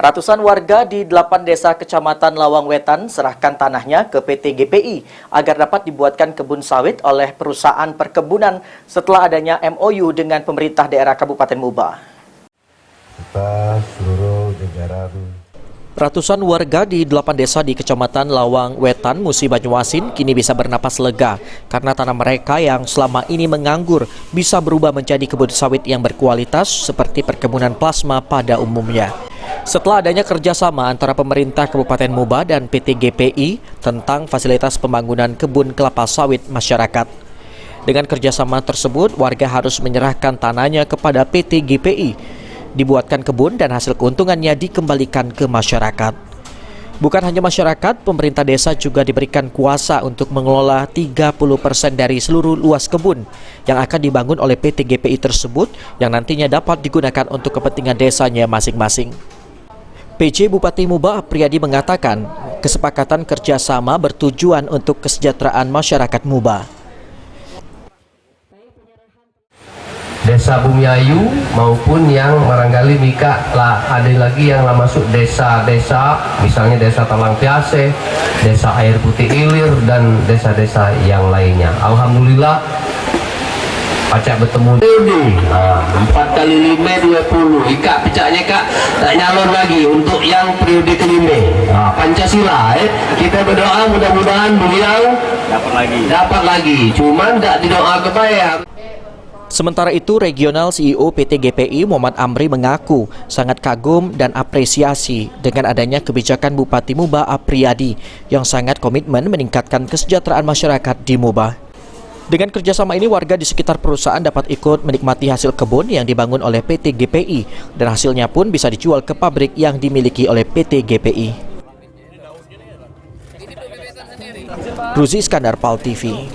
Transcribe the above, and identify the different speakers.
Speaker 1: Ratusan warga di 8 desa Kecamatan Lawang Wetan serahkan tanahnya ke PT GPI agar dapat dibuatkan kebun sawit oleh perusahaan perkebunan setelah adanya MOU dengan pemerintah daerah Kabupaten Muba. Ratusan warga di 8 desa di Kecamatan Lawang Wetan, Musi Banyuasin kini bisa bernapas lega karena tanah mereka yang selama ini menganggur bisa berubah menjadi kebun sawit yang berkualitas seperti perkebunan plasma pada umumnya. Setelah adanya kerjasama antara pemerintah Kabupaten Muba dan PT GPI tentang fasilitas pembangunan kebun kelapa sawit masyarakat. Dengan kerjasama tersebut, warga harus menyerahkan tanahnya kepada PT GPI, dibuatkan kebun dan hasil keuntungannya dikembalikan ke masyarakat. Bukan hanya masyarakat, pemerintah desa juga diberikan kuasa untuk mengelola 30% dari seluruh luas kebun yang akan dibangun oleh PT GPI tersebut yang nantinya dapat digunakan untuk kepentingan desanya masing-masing. PJ Bupati Muba Apriyadi mengatakan, kesepakatan kerjasama bertujuan untuk kesejahteraan masyarakat Muba.
Speaker 2: Desa Bumiayu maupun yang barangkali Mika lah ada lagi yang lah masuk desa-desa, misalnya desa Talang Piase, desa Air Putih Ilir dan desa-desa yang lainnya. Alhamdulillah pacak bertemu 4 kali 5 20 Ika pecahnya Kak tak nyalon lagi untuk yang periode kelima. Pancasila kita berdoa mudah-mudahan beliau dapat lagi cuman tak didoa kebayang.
Speaker 1: Sementara itu, Regional CEO PT GPI Muhammad Amri mengaku sangat kagum dan apresiasi dengan adanya kebijakan Bupati Muba Apriyadi yang sangat komitmen meningkatkan kesejahteraan masyarakat di Muba. Dengan kerjasama ini, warga di sekitar perusahaan dapat ikut menikmati hasil kebun yang dibangun oleh PT GPI dan hasilnya pun bisa dijual ke pabrik yang dimiliki oleh PT GPI. Ruzi Iskandar, PAL TV.